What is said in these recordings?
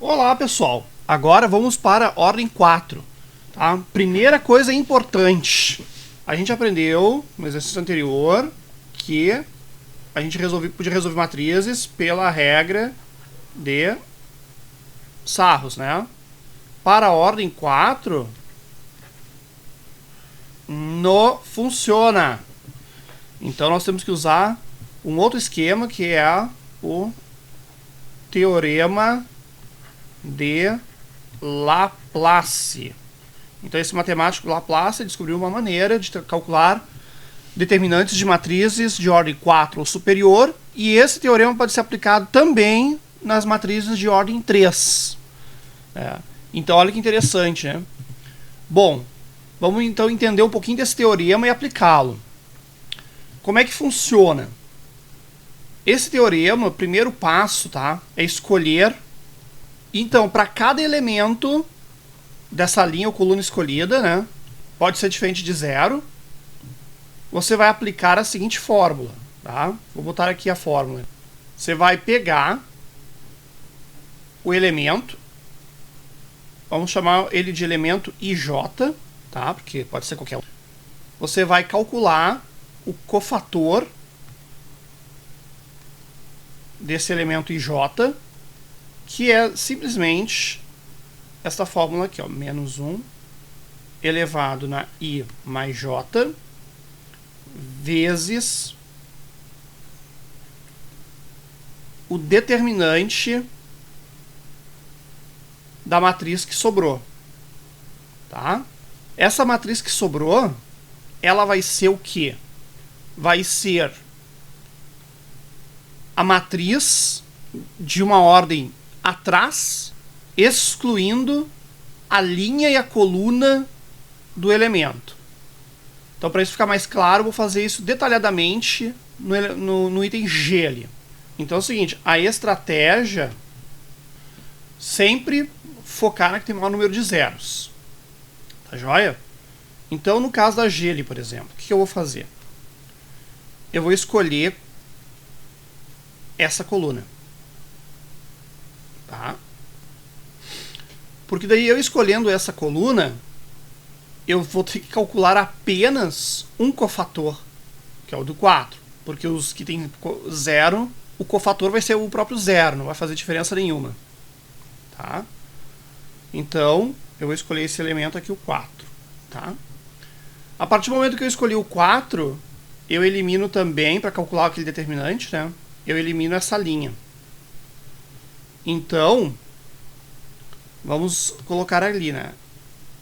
Olá, pessoal. Agora vamos para a ordem 4. Tá? Primeira coisa importante. A gente aprendeu no exercício anterior que a gente podia resolver matrizes pela regra de sarros, né? Para a ordem 4, não funciona. Então nós temos que usar um outro esquema, que é o teorema de Laplace. Então esse matemático Laplace descobriu uma maneira de calcular determinantes de matrizes de ordem 4 ou superior, e esse teorema pode ser aplicado também nas matrizes de ordem 3. Então olha que interessante, né? Bom, vamos então entender um pouquinho desse teorema e aplicá-lo. Como é que funciona? Esse teorema, o primeiro passo, tá, é escolher. Então, para cada elemento dessa linha ou coluna escolhida, né, pode ser diferente de zero, você vai aplicar a seguinte fórmula. Tá? Vou botar aqui a fórmula. Você vai pegar o elemento, vamos chamar ele de elemento IJ, tá? Porque pode ser qualquer um. Você vai calcular o cofator desse elemento IJ, que é simplesmente esta fórmula aqui, ó, menos 1 elevado na I mais J vezes o determinante da matriz que sobrou. Tá? Essa matriz que sobrou, ela vai ser o quê? Vai ser a matriz de uma ordem atrás, excluindo a linha e a coluna do elemento. Então, para isso ficar mais claro, eu vou fazer isso detalhadamente no item G ali. Então é o seguinte, a estratégia sempre focar na que tem o maior número de zeros. Tá joia? Então, no caso da G ali, por exemplo, o que eu vou fazer? Eu vou escolher essa coluna. Tá? Porque daí eu escolhendo essa coluna, eu vou ter que calcular apenas um cofator, que é o do 4. Porque os que tem zero, o cofator vai ser o próprio zero, não vai fazer diferença nenhuma. Tá? Então, eu vou escolher esse elemento aqui, o 4. Tá? A partir do momento que eu escolhi o 4, eu elimino também, para calcular aquele determinante, né? Eu elimino essa linha. Então, vamos colocar ali, né?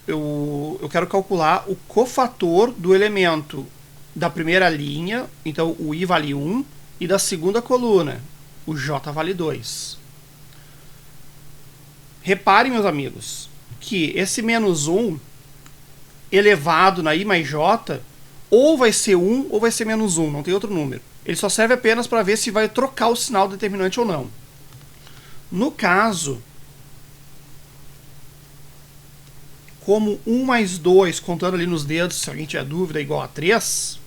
Eu quero calcular o cofator do elemento da primeira linha, então o I vale 1, e da segunda coluna, o J vale 2. Reparem, meus amigos, que esse menos 1 elevado na I mais J, ou vai ser 1 ou vai ser menos 1, não tem outro número. Ele só serve apenas para ver se vai trocar o sinal determinante ou não. No caso, como 1 mais 2, contando ali nos dedos, se alguém tiver dúvida, é igual a 3,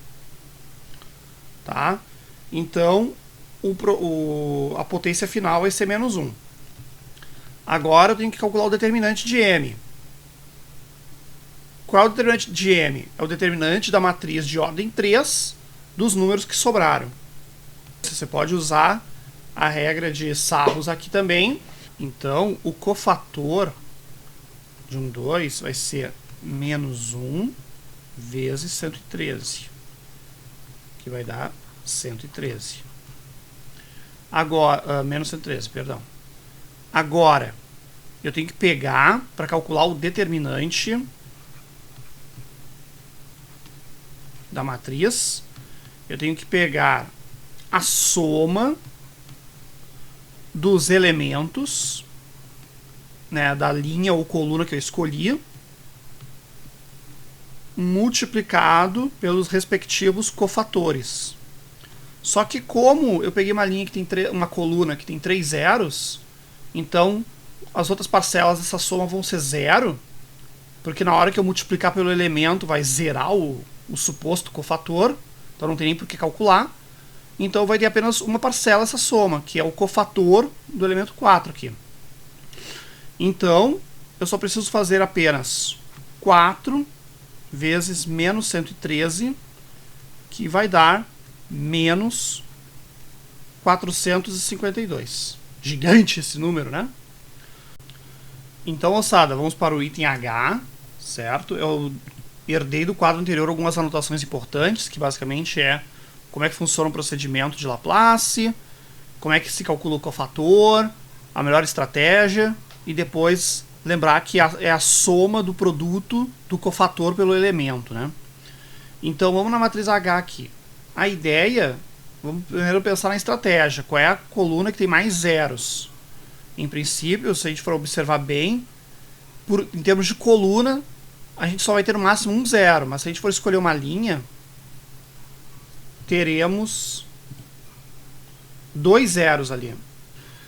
tá? Então, a potência final vai ser menos 1. Agora eu tenho que calcular o determinante de M. Qual é o determinante de M? É o determinante da matriz de ordem 3 dos números que sobraram. Você pode usar a regra de sarros aqui também. Então, o cofator de 2 vai ser menos 1 vezes 113, que vai dar 113. Agora, menos 113, perdão. Agora, eu tenho que pegar, para calcular o determinante da matriz, eu tenho que pegar a soma dos elementos, né, da linha ou coluna que eu escolhi, multiplicado pelos respectivos cofatores. Só que como eu peguei uma linha que tem uma coluna que tem 3 zeros, então as outras parcelas dessa soma vão ser zero, porque na hora que eu multiplicar pelo elemento vai zerar o suposto cofator, então não tem nem por que calcular. Então vai ter apenas uma parcela essa soma, que é o cofator do elemento 4 aqui. Então, eu só preciso fazer apenas 4 vezes menos 113, que vai dar menos 452. Gigante esse número, né? Então, moçada, vamos para o item H, certo? Eu herdei do quadro anterior algumas anotações importantes, que basicamente é como é que funciona o procedimento de Laplace, como é que se calcula o cofator, a melhor estratégia, e depois lembrar que é a soma do produto do cofator pelo elemento, né? Então vamos na matriz H aqui. A ideia, vamos primeiro pensar na estratégia. Qual é a coluna que tem mais zeros? Em princípio, se a gente for observar bem, em termos de coluna, a gente só vai ter no máximo um zero, mas se a gente for escolher uma linha, teremos 2 zeros ali.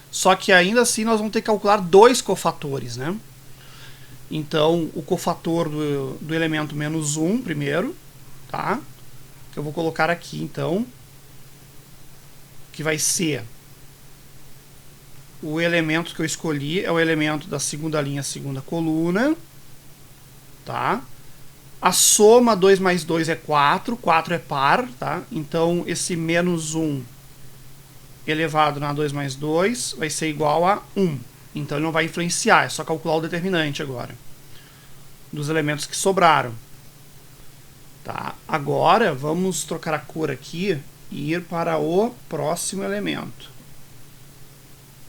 Só que ainda assim nós vamos ter que calcular 2 cofatores, né? Então, o cofator do elemento menos 1 primeiro, tá? Que eu vou colocar aqui, então, que vai ser o elemento que eu escolhi, é o elemento da segunda linha, segunda coluna, tá? A soma 2 mais 2 é 4, 4 é par, tá? Então, esse menos 1 elevado na 2 mais 2 vai ser igual a 1. Então, ele não vai influenciar, é só calcular o determinante agora dos elementos que sobraram. Tá? Agora, vamos trocar a cor aqui e ir para o próximo elemento.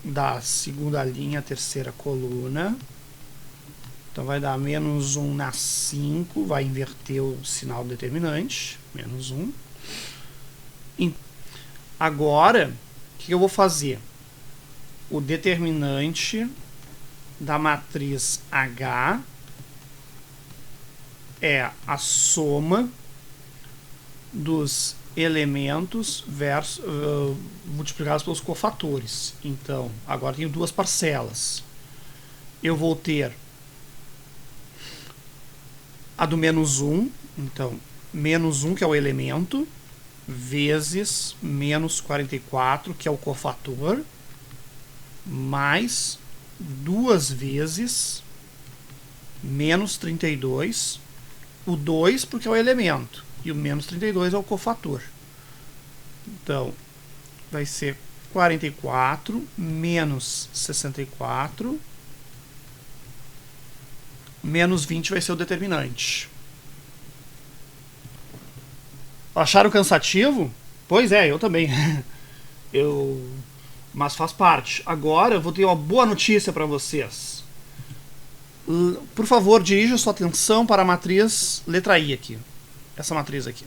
Da segunda linha, terceira coluna. Então, vai dar menos 1 na 5, vai inverter o sinal determinante, menos 1. Agora, o que eu vou fazer? O determinante da matriz H é a soma dos elementos multiplicados pelos cofatores. Então, agora tenho duas parcelas. Eu vou ter a do menos 1, então, menos 1, que é o elemento, vezes menos 44, que é o cofator, mais 2 vezes menos 32, o 2 porque é o elemento, e o menos 32 é o cofator. Então, vai ser 44 menos 64, menos 20 vai ser o determinante. Acharam cansativo? Pois é, eu também. Mas faz parte. Agora eu vou ter uma boa notícia para vocês. Por favor, dirija sua atenção para a matriz letra I aqui. Essa matriz aqui.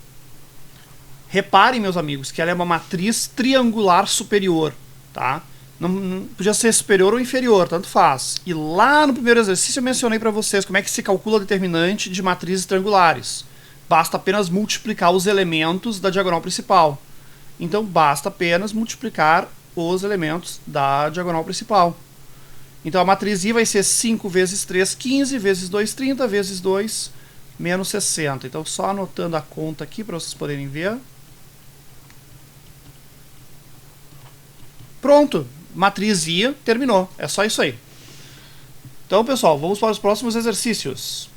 Reparem, meus amigos, que ela é uma matriz triangular superior, tá? Não podia ser superior ou inferior, tanto faz. E lá no primeiro exercício eu mencionei para vocês como é que se calcula o determinante de matrizes triangulares. Basta apenas multiplicar os elementos da diagonal principal. Então, basta apenas multiplicar os elementos da diagonal principal. Então, a matriz I vai ser 5 vezes 3, 15, vezes 2, 30, vezes 2, menos 60. Então, só anotando a conta aqui para vocês poderem ver. Pronto, matriz I terminou. É só isso aí. Então, pessoal, vamos para os próximos exercícios.